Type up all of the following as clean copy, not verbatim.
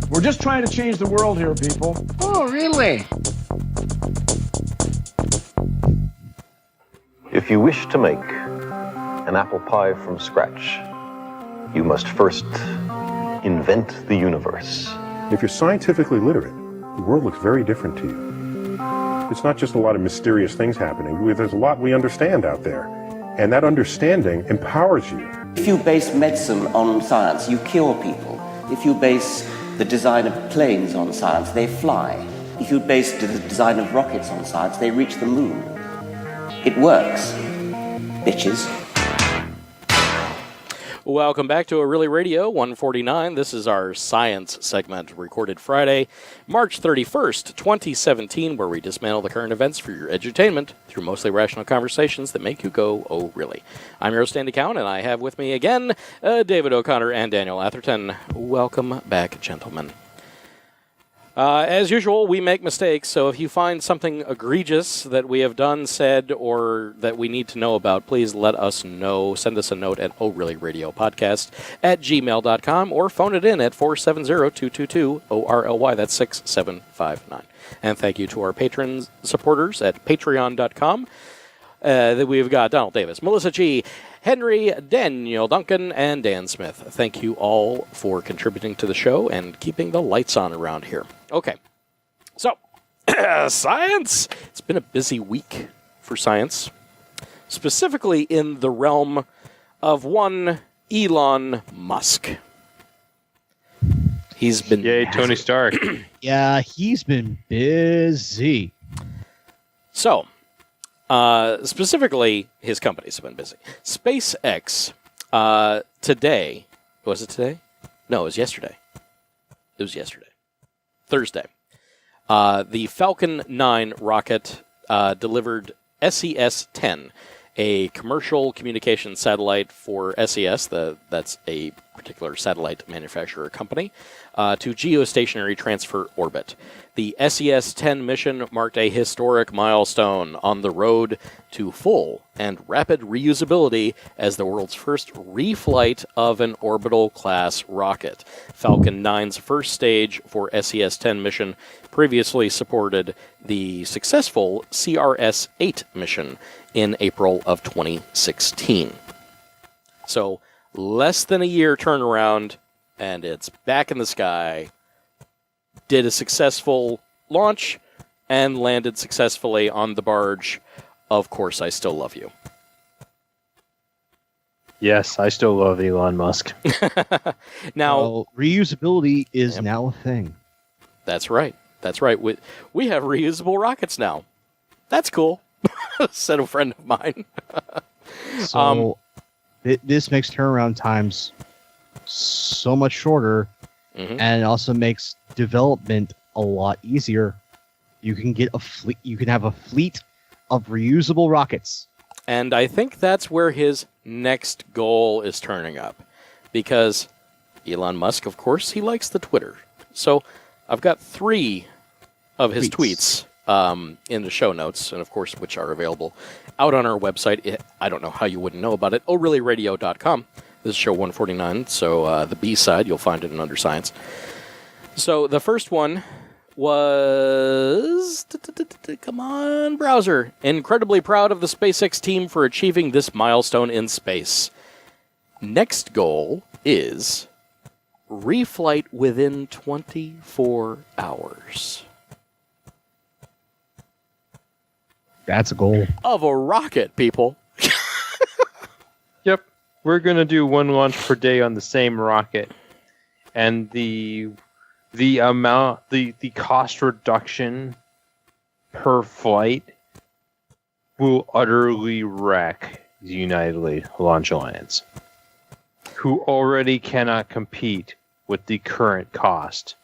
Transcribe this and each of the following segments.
We're just trying to change the world here, people. Oh, really? If you wish to make an apple pie from scratch, you must first invent the universe. If you're scientifically literate, the world looks very different to you. It's not just a lot of mysterious things happening. There's a lot we understand out there. And that understanding empowers you. If you base medicine on science, you cure people. If you base the design of planes on science, they fly. If you base the design of rockets on science, they reach the moon. It works, bitches. Welcome back to ORLY Radio 149. This is our science segment, recorded Friday, March 31st, 2017, where we dismantle the current events for your edutainment through mostly rational conversations that make you go, oh, really. I'm your host, Andy Cowen, and I have with me again David O'Connor and Daniel Atherton. Welcome back, gentlemen. As usual, we make mistakes, so if you find something egregious that we have done, said, or that we need to know about, please let us know. Send us a note at orlyradiopodcast at gmail.com or phone it in at 470-222-ORLY. That's 6759. And thank you to our patron supporters at patreon.com. That we've got Donald Davis, Melissa G., Henry, Daniel, Duncan, and Dan Smith. Thank you all for contributing to the show and keeping the lights on around here. Okay, so science. It's been a busy week for science, specifically in the realm of one Elon Musk. He's been Yay, Tony Stark. Yeah, he's been busy. So, specifically, his companies have been busy. SpaceX, today, was it today? No, it was yesterday. It was yesterday. Thursday. The Falcon 9 rocket delivered SES-10, a commercial communication satellite for SES, that's a particular satellite manufacturer company, to Geostationary Transfer Orbit. The SES-10 mission marked a historic milestone on the road to full and rapid reusability as the world's first reflight of an orbital-class rocket. Falcon 9's first stage for SES-10 mission previously supported the successful CRS-8 mission in April of 2016. So, less than a year turnaround, and it's back in the sky. Did a successful launch and landed successfully on the barge. Of course, I still love you. Yes, I still love Elon Musk. Now, reusability is now a thing. That's right. That's right. We have reusable rockets now. That's cool, said a friend of mine. So this makes turnaround times so much shorter, and it also makes development a lot easier. You can get a fleet. You can have a fleet of reusable rockets. And I think that's where his next goal is turning up, because Elon Musk, of course, he likes the Twitter. So I've got 3 of his tweets in the show notes, and of course, which are available out on our website. I don't know how you wouldn't know about it. ORLYRADIO.com. This is show 149, so the B side, you'll find it in Under Science. So the first one was, come on, browser. Incredibly proud of the SpaceX team for achieving this milestone in space. Next goal is reflight within 24 hours. That's a goal. Of a rocket, people. Yep. We're going to do 1 launch per day on the same rocket. And the cost reduction per flight will utterly wreck the United Launch Alliance, who already cannot compete with the current cost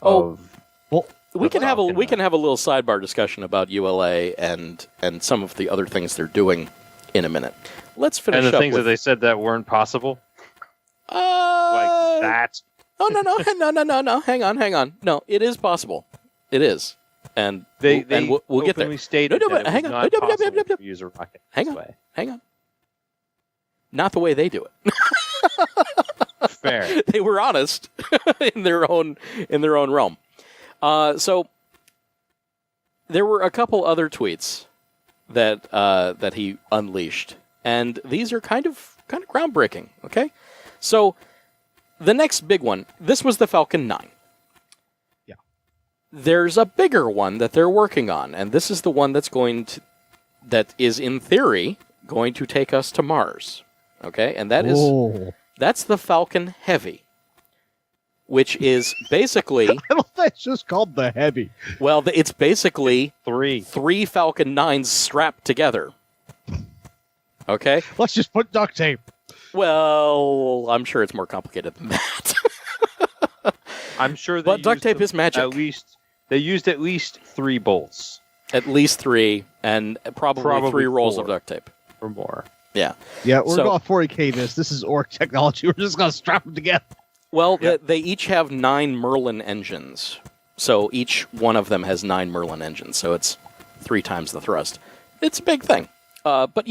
of. Well, we can have a little sidebar discussion about ULA and some of the other things they're doing in a minute. Let's finish up. And the things that they said that weren't possible, like that. Oh no! Hang on. No, it is possible. It is, and we'll get there. Stated that it was not possible to use a rocket. Hang on. Not the way they do it. fair. They were honest in their own realm. So there were a couple other tweets that he unleashed, and these are kind of groundbreaking. Okay, so the next big one. This was the Falcon 9. Yeah. There's a bigger one that they're working on, and this is the one that is in theory going to take us to Mars. Okay, and that's the Falcon Heavy, which is basically... I don't think it's just called the Heavy. Well, it's basically three Falcon 9s strapped together. Okay? Let's just put duct tape. Well, I'm sure it's more complicated than that. I'm sure But duct tape is magic. They used at least 3 bolts. At least 3, and probably 3 rolls 4. of duct tape. Or more. Yeah. Yeah, we're going 40K this. This is orc technology. We're just going to strap them together. Well, they each have 9 Merlin engines. So each one of them has 9 Merlin engines. So it's 3 times the thrust. It's a big thing. But,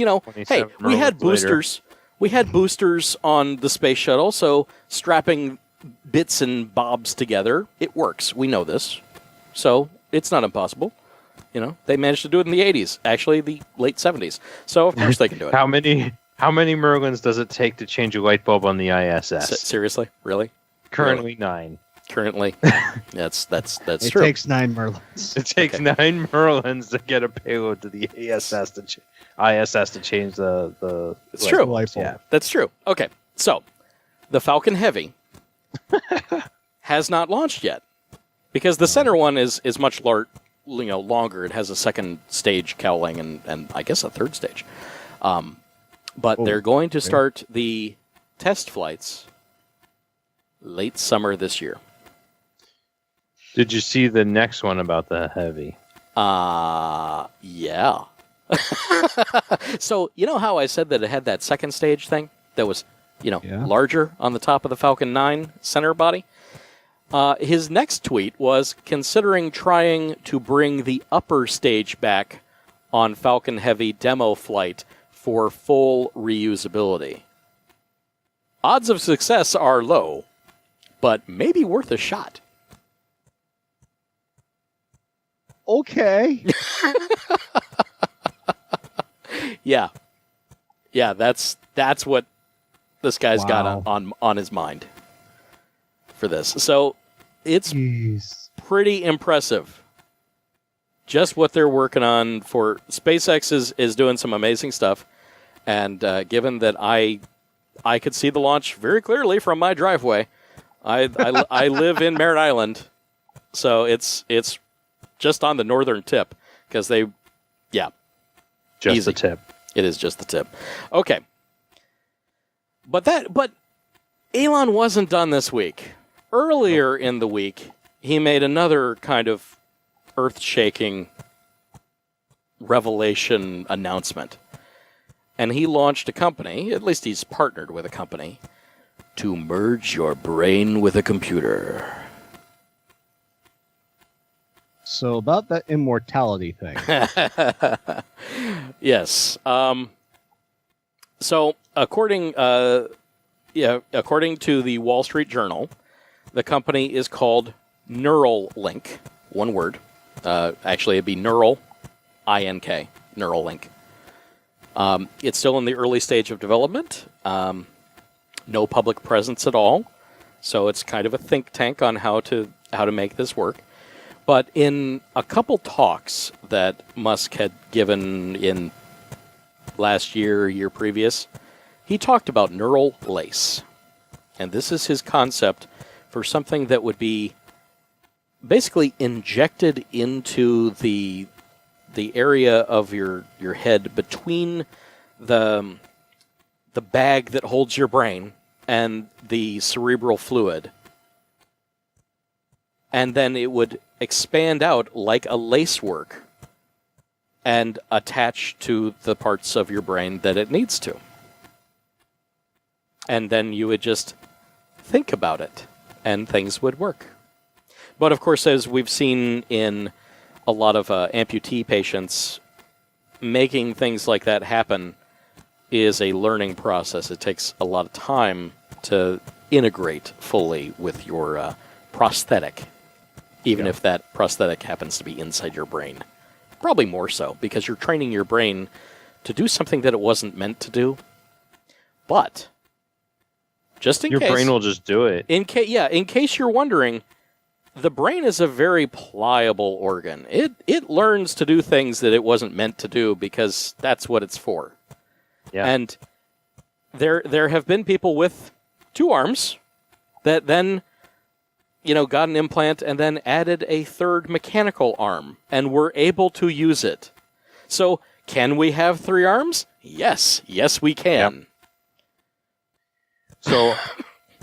hey, we had boosters. We had boosters on the space shuttle, so strapping bits and bobs together, it works. We know this. So it's not impossible. They managed to do it in the 80s, actually the late 70s. So of course they can do it. How many Merlins does it take to change a light bulb on the ISS? Seriously? Really? Currently 9. Currently, that's It true. takes 9 Merlins. It takes 9 Merlins to get a payload to the ISS to change the. It's true. Light bulb. Yeah. That's true. Okay, so the Falcon Heavy has not launched yet because the center one is much longer. It has a second stage cowling and I guess a third stage. But they're going to start the test flights late summer this year. Did you see the next one about the Heavy? Yeah. So, how I said that it had that second stage thing that was, larger on the top of the Falcon 9 center body? His next tweet was considering trying to bring the upper stage back on Falcon Heavy demo flight for full reusability. Odds of success are low, but maybe worth a shot. Okay. Yeah, that's what this guy's got on his mind for this. So it's pretty impressive. Just what they're working on for SpaceX is doing some amazing stuff, and given that I could see the launch very clearly from my driveway, I live in Merritt Island, so it's just on the northern tip because just easy. the tip. It is just the tip. Okay. But Elon wasn't done this week. Earlier in the week, he made another kind of earth-shaking revelation announcement. And he launched a company, at least he's partnered with a company, to merge your brain with a computer. So about that immortality thing. Yes. So according to the Wall Street Journal, the company is called Neuralink. One word. Actually, it'd be Neural, I-N-K, Neuralink. It's still in the early stage of development. No public presence at all. So it's kind of a think tank on how to make this work. But in a couple talks that Musk had given in last year previous, he talked about neural lace. And this is his concept for something that would be basically injected into the area of your head between the bag that holds your brain and the cerebral fluid. And then it would expand out like a lacework and attach to the parts of your brain that it needs to. And then you would just think about it, and things would work. But of course, as we've seen in a lot of amputee patients, making things like that happen is a learning process. It takes a lot of time to integrate fully with your prosthetic, even if that prosthetic happens to be inside your brain. Probably more so, because you're training your brain to do something that it wasn't meant to do. But, just in case... Your brain will just do it. In case you're wondering, the brain is a very pliable organ. It learns to do things that it wasn't meant to do because that's what it's for. Yeah. And there have been people with 2 arms that then, got an implant and then added a 3rd mechanical arm and were able to use it. So, can we have 3 arms? Yes. Yes, we can. Yep. So,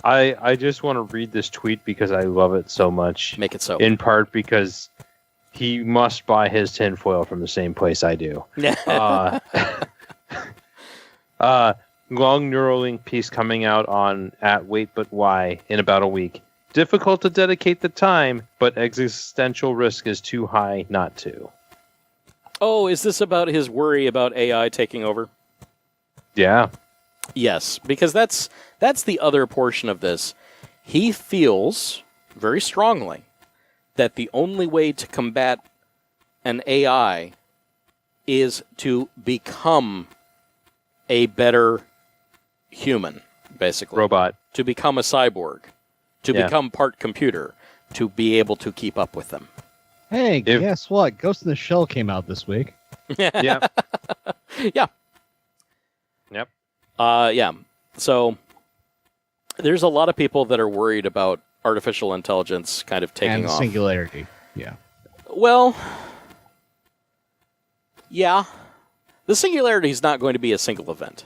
I just want to read this tweet because I love it so much. Make it so. In part because he must buy his tinfoil from the same place I do. Long Neuralink piece coming out on @Wait But Why in about a week. Difficult to dedicate the time, but existential risk is too high not to. Oh, is this about his worry about AI taking over? Yeah. Yes, because that's the other portion of this. He feels very strongly that the only way to combat an AI is to become a better human, basically. Robot. To become a cyborg. To become part computer. To be able to keep up with them. Hey, guess what? Ghost in the Shell came out this week. Yeah. Yeah. Yep. Yeah. So there's a lot of people that are worried about artificial intelligence kind of taking off. And singularity. Yeah. Well, yeah. The singularity is not going to be a single event.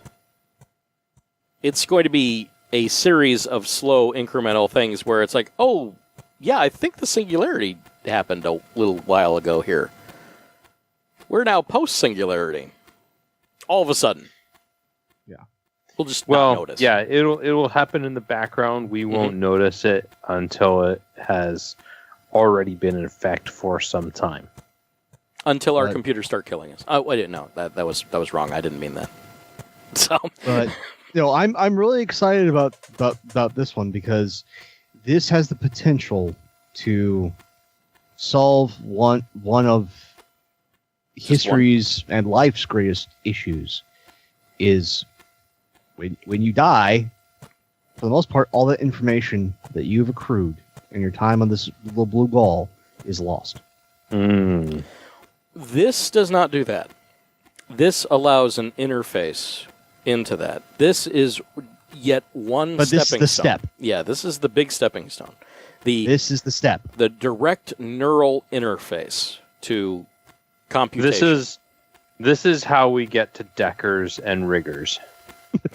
It's going to be a series of slow incremental things where it's like, oh, yeah, I think the singularity happened a little while ago here. We're now post-singularity. All of a sudden. Yeah. We'll just not notice. Yeah, it will happen in the background. We won't notice it until it has already been in effect for some time. Until our computers start killing us. Oh, I didn't know. That was wrong. I didn't mean that. So, but I'm really excited about this one because this has the potential to solve one of history's and life's greatest issues. Is when you die, for the most part, all the information that you've accrued in your time on this little blue ball is lost. This does not do that. This allows an interface into that. This is yet one but stepping this is the stone. step. Yeah, this is the big stepping stone. This is the step. The direct neural interface to computation. This is how we get to Deckers and riggers.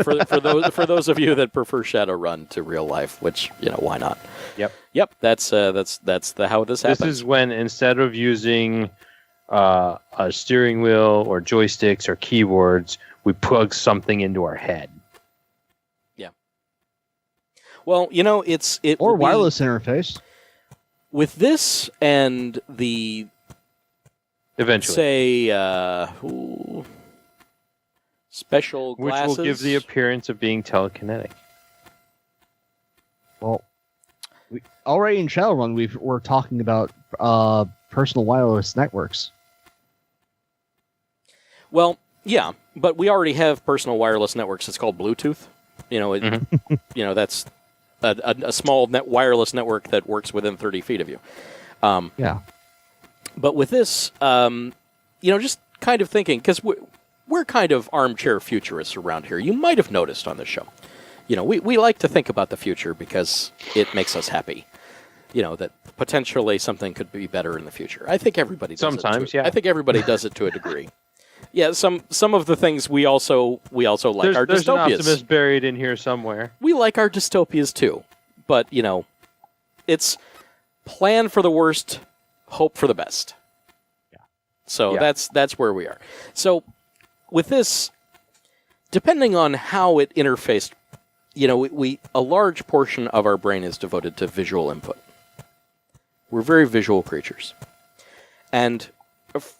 for those of you that prefer Shadowrun to real life, which why not? Yep. That's how this happens. This is when instead of using a steering wheel or joysticks or keyboards, we plug something into our head. Yeah. Well, it or wireless interface with this and the eventually say special glasses, which will give the appearance of being telekinetic. Well, already in Shadowrun, we're talking about personal wireless networks. Well, yeah, but we already have personal wireless networks. It's called Bluetooth. That's a small wireless network that works within 30 feet of you. Yeah. But with this, just kind of thinking, because we're kind of armchair futurists around here. You might have noticed on this show. We like to think about the future because it makes us happy. That potentially something could be better in the future. I think everybody does sometimes, I think everybody does it to a degree. Yeah, some of the things we also like our there's dystopias. An optimist buried in here somewhere. We like our dystopias too, but it's plan for the worst, hope for the best. Yeah. So that's where we are. So with this, depending on how it interfaced, a large portion of our brain is devoted to visual input. We're very visual creatures, and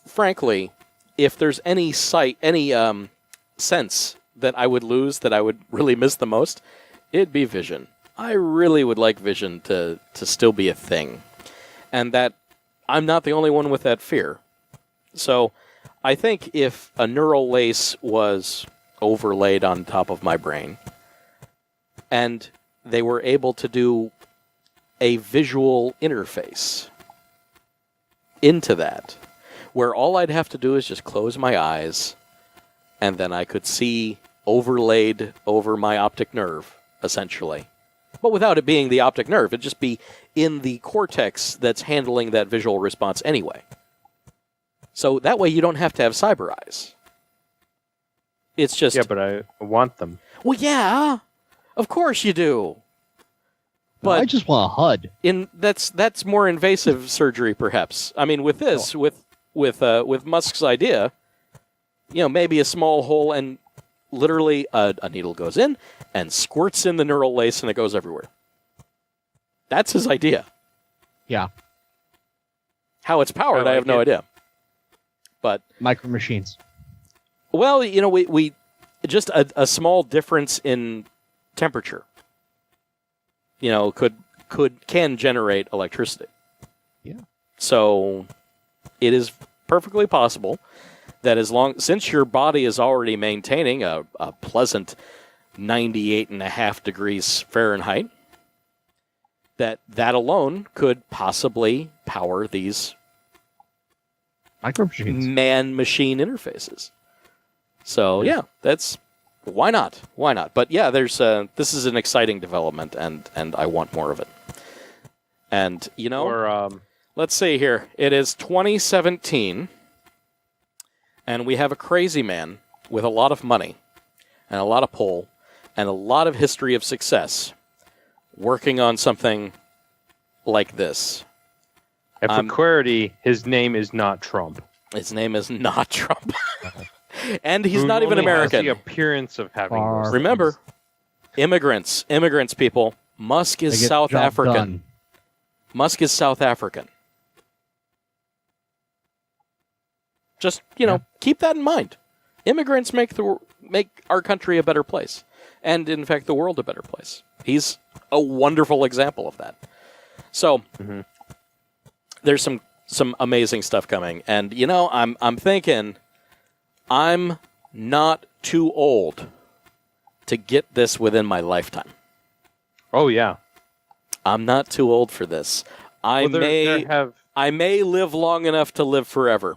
frankly, if there's any sense that I would lose, that I would really miss the most, it'd be vision. I really would like vision to still be a thing. And that I'm not the only one with that fear. So I think if a neural lace was overlaid on top of my brain and they were able to do a visual interface into that, where all I'd have to do is just close my eyes and then I could see overlaid over my optic nerve, essentially. But without it being the optic nerve, it'd just be in the cortex that's handling that visual response anyway. So that way you don't have to have cyber eyes. It's just... Yeah, but I want them. Well, yeah, of course you do. But I just want a HUD. That's more invasive surgery, perhaps. I mean, with this, with Musk's idea, maybe a small hole and literally a needle goes in and squirts in the neural lace and it goes everywhere. That's his idea. Yeah. How it's powered, I have no idea. But micro machines. Well, we just a small difference in temperature. Can generate electricity. Yeah. So it is perfectly possible that since your body is already maintaining a pleasant 98.5 degrees Fahrenheit, that alone could possibly power these micro machines, man-machine interfaces. So yeah, why not? Why not? But yeah, this is an exciting development, and I want more of it. And let's see here. It is 2017, and we have a crazy man with a lot of money and a lot of pull and a lot of history of success working on something like this. And for clarity, his name is not Trump. His name is not Trump. And he's Who not even only American. Has the appearance of having those Remember, things. immigrants, people. Musk is South African. Done. Musk is South African. Just, keep that in mind. Immigrants make our country a better place. And, in fact, the world a better place. He's a wonderful example of that. So, there's some amazing stuff coming. And, I'm thinking I'm not too old to get this within my lifetime. Oh, yeah. I'm not too old for this. I may live long enough to live forever.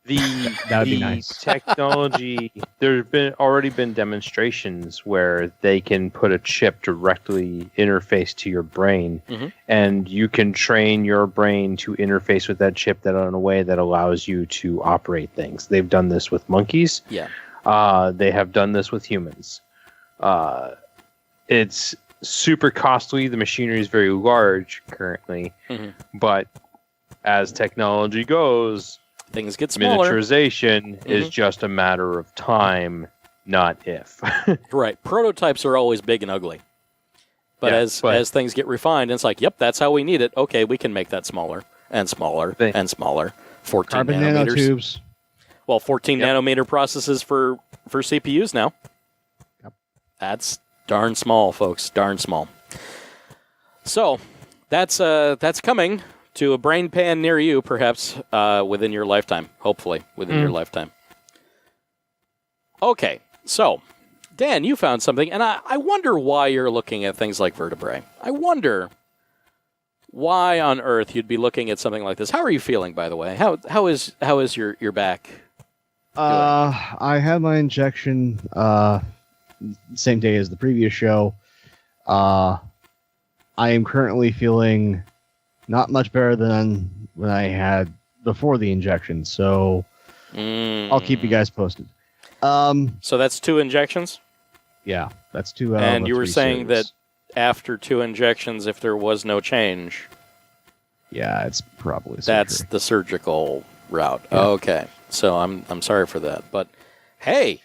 That would be nice. Technology, there's already been demonstrations where they can put a chip directly interface to your brain, and you can train your brain to interface with that chip in a way that allows you to operate things. They've done this with monkeys. Yeah. They have done this with humans. It's super costly. The machinery is very large currently, but as technology goes, things get smaller. Miniaturization is just a matter of time, not if. Right. Prototypes are always big and ugly. But as things get refined, it's like, yep, that's how we need it. Okay, we can make that smaller and smaller and smaller. 14 Carbon nanometers. nanotubes. Well, 14 nanometer processes for CPUs now. Yep. That's darn small, folks. Darn small. So that's coming to a brain pan near you, perhaps within your lifetime. Hopefully, within your lifetime. Okay, so, Dan, you found something, and I wonder why you're looking at things like vertebrae. I wonder why on earth you'd be looking at something like this. How are you feeling, by the way? How is your back doing? I had my injection same day as the previous show. I am currently feeling not much better than when I had before the injection, so I'll keep you guys posted. So that's 2 injections? Yeah, that's 2 out And of you were 3 saying series. that after 2 injections, if there was no change... Yeah, it's probably That's surgery. the surgical route. Yeah. Okay, so I'm sorry for that. But, hey,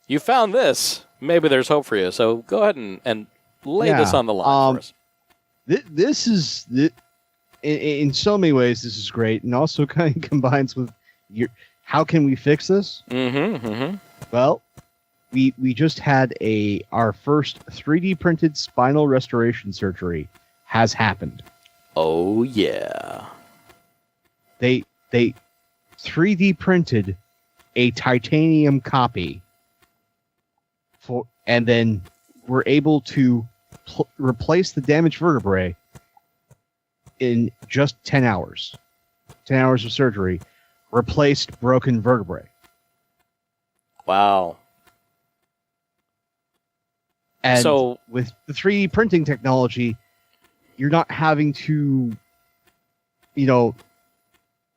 you found this. Maybe there's hope for you. So go ahead and lay this on the line for us. This is... In so many ways, this is great, and also kind of combines with how can we fix this? Mm-hmm. Well, we just had our first 3D printed spinal restoration surgery has happened. Oh yeah. They 3D printed a titanium copy and then were able to replace the damaged vertebrae in just 10 hours. 10 hours of surgery replaced broken vertebrae. Wow. And so with the 3D printing technology, you're not having to,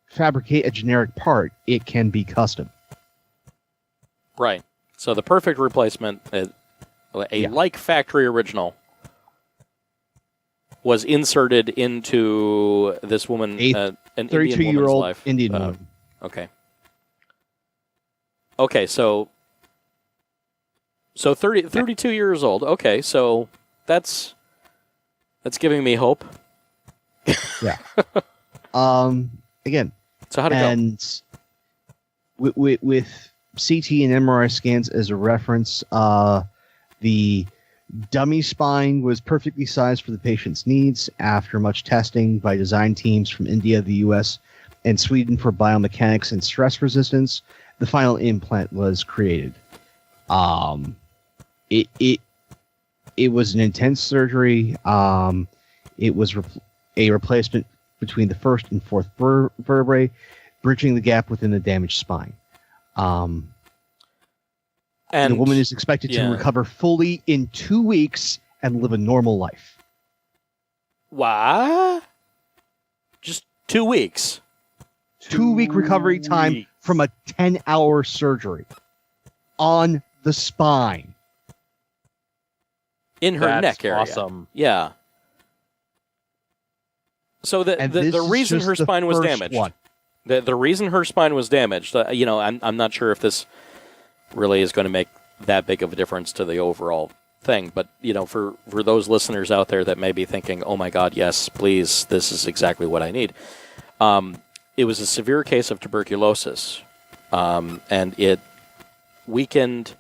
fabricate a generic part. It can be custom. right. So the perfect replacement, like factory original, was inserted into this woman, an Indian woman's life. Indian woman. Okay. Okay, so 32 years old. Okay, so that's giving me hope. Yeah. Again. So how'd it go? And with CT and MRI scans as a reference, the dummy spine was perfectly sized for the patient's needs after much testing by design teams from India, the US, and Sweden for biomechanics and stress resistance. The final implant was created. It was an intense surgery. It was a replacement between the first and fourth vertebrae, bridging the gap within the damaged spine. And the woman is expected to recover fully in 2 weeks and live a normal life. What? Just 2 weeks? 2 week recovery time from a 10-hour surgery on the spine. In her neck area. Awesome. Yeah. So the reason her spine was damaged. The reason her spine was damaged, I'm not sure if this really is going to make that big of a difference to the overall thing, but for those listeners out there that may be thinking, "Oh my God, yes, please, this is exactly what I need." It was a severe case of tuberculosis, and it weakened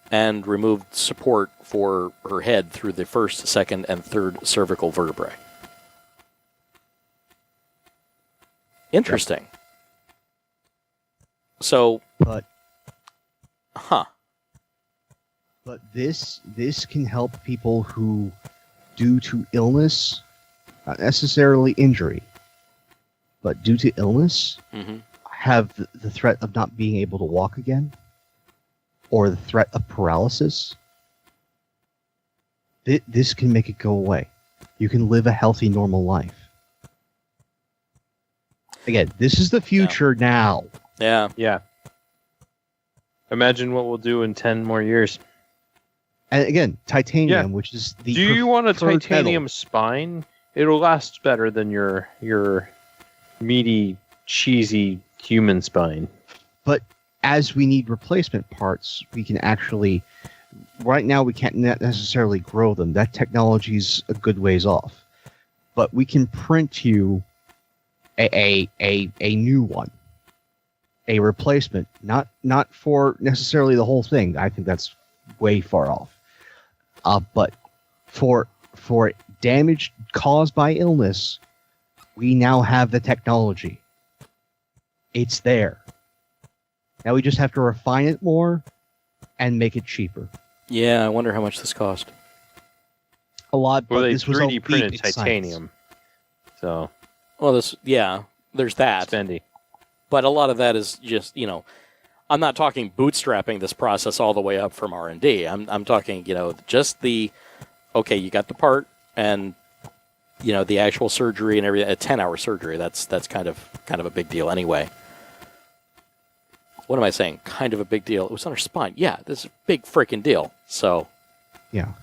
and removed support for her head through the first, second, and third cervical vertebrae. Interesting. So, but this can help people who, due to illness, not necessarily injury, but due to illness, have the threat of not being able to walk again, or the threat of paralysis. This can make it go away. You can live a healthy, normal life. Again, this is the future now. Yeah. Yeah. Imagine what we'll do in 10 more years. And again, titanium, which is the Do you want a preferred titanium metal. spine? It'll last better than your meaty, cheesy human spine. But as we need replacement parts, we can actually... Right now, we can't necessarily grow them. That technology's a good ways off. But we can print you a new one. A replacement. Not for necessarily the whole thing. I think that's way far off. But for damage caused by illness, we now have the technology. It's there. Now we just have to refine it more and make it cheaper. Yeah, I wonder how much this cost. A lot, but Well, they this was 3D all printed basic titanium. So, Well, there's that. spendy. But a lot of that is just, I'm not talking bootstrapping this process all the way up from R&D. I'm talking, just you got the part and, the actual surgery and everything, a 10-hour surgery. That's kind of a big deal anyway. What am I saying? Kind of a big deal. It was on her spine. Yeah, this is a big freaking deal. So, Yeah.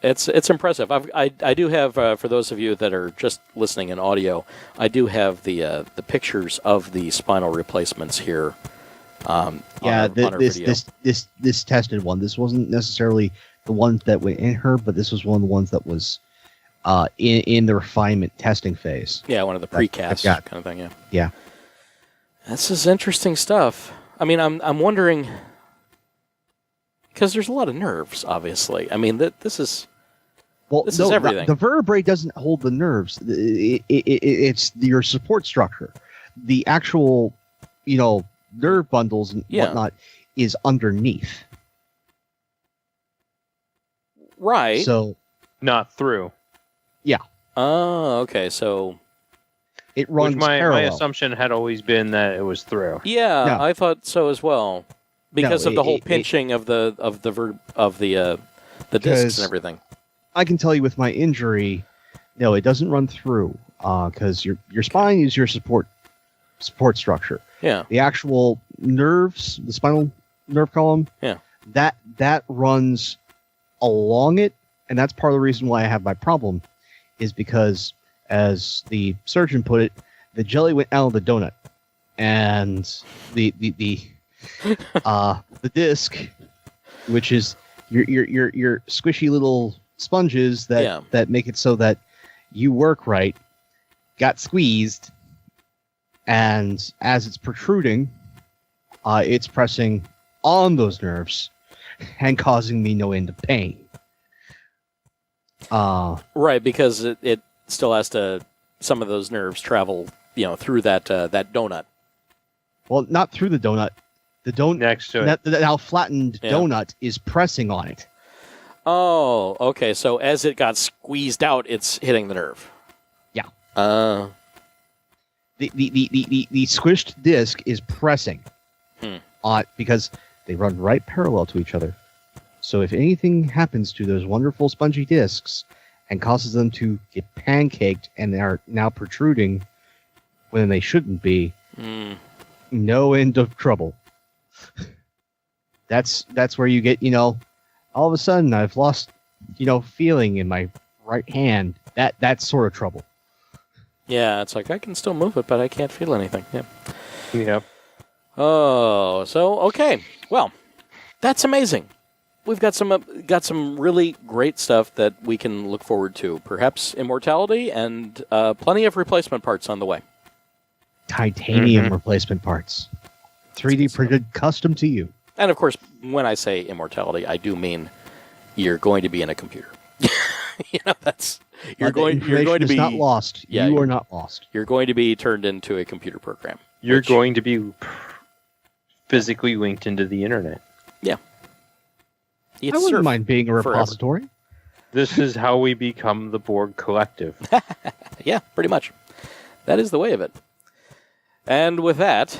it's impressive. I do have, for those of you that are just listening in audio, I do have the pictures of the spinal replacements here. On our video. This tested one. This wasn't necessarily the one that went in her, but this was one of the ones that was in the refinement testing phase. Yeah, one of the precast kind of thing. Yeah. Yeah. This is interesting stuff. I mean, I'm wondering Because there's a lot of nerves, obviously. I mean, this is This is everything. The vertebrae doesn't hold the nerves. It's your support structure. The actual, nerve bundles and whatnot is underneath. Right. So, Not through. yeah, oh, okay. So, it runs Which my parallel. assumption had always been that it was through. yeah, No. I thought so as well, because No, of the whole it- pinching of the discs Because- and everything. I can tell you with my injury, no, it doesn't run through because your spine is your support structure. Yeah. The actual nerves, the spinal nerve column, Yeah. that runs along it, and that's part of the reason why I have my problem, is because, as the surgeon put it, the jelly went out of the donut, and the disc, which is your squishy little sponges that make it so that you work right, got squeezed, and as it's protruding, it's pressing on those nerves and causing me no end of pain. Right, because it still has to. Some of those nerves travel, through that donut. Well, not through the donut. The donut Next to it. that now flattened Yeah. donut is pressing on it. Oh, okay. So as it got squeezed out, it's hitting the nerve. Yeah. Uh, The squished disc is pressing on because they run right parallel to each other. So if anything happens to those wonderful spongy discs and causes them to get pancaked and they are now protruding when they shouldn't be, no end of trouble. That's where you get, all of a sudden I've lost, feeling in my right hand. That's sort of trouble. yeah, it's like I can still move it, but I can't feel anything. Yeah. Yep. Oh, so okay. Well, that's amazing. We've got some really great stuff that we can look forward to. Perhaps immortality and plenty of replacement parts on the way. Titanium replacement parts. 3D printed, custom to you. And of course, when I say immortality, I do mean you're going to be in a computer. That's you're going to be not lost. Yeah, you are not lost. You're going to be turned into a computer program. You're going to be physically linked into the internet. Yeah. I wouldn't mind being a repository. This is how we become the Borg Collective. Yeah, pretty much. That is the way of it. And with that,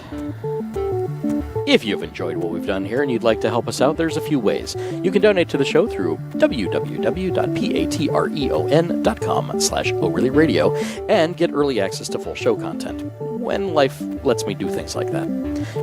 if you've enjoyed what we've done here and you'd like to help us out, there's a few ways. You can donate to the show through www.patreon.com/ORLYRadio and get early access to full show content, when life lets me do things like that.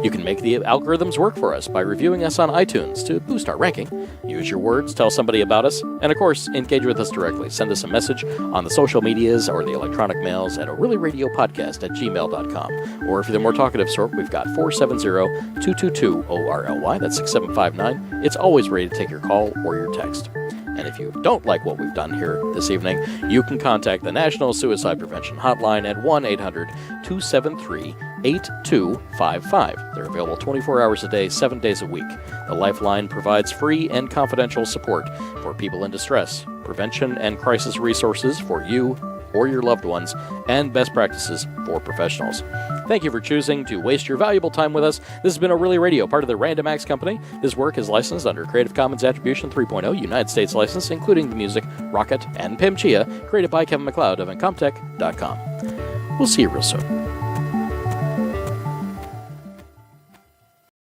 You can make the algorithms work for us by reviewing us on iTunes to boost our ranking. Use your words, tell somebody about us, and of course, engage with us directly. Send us a message on the social medias or the electronic mails at orlyradiopodcast@gmail.com. Or if you're the more talkative sort, we've got 470-222-ORLY. That's 6759. It's always ready to take your call or your text. And if you don't like what we've done here this evening, you can contact the National Suicide Prevention Hotline at 1-800-273-8255. They're available 24 hours a day, 7 days a week. The Lifeline provides free and confidential support for people in distress, prevention and crisis resources for you or your loved ones, and best practices for professionals. Thank you for choosing to waste your valuable time with us. This has been O'Reilly Radio, part of the Random Acts Company. This work is licensed under Creative Commons Attribution 3.0 United States license, including the music Rocket and Pim Chia, created by Kevin MacLeod of Incomptech.com. We'll see you real soon.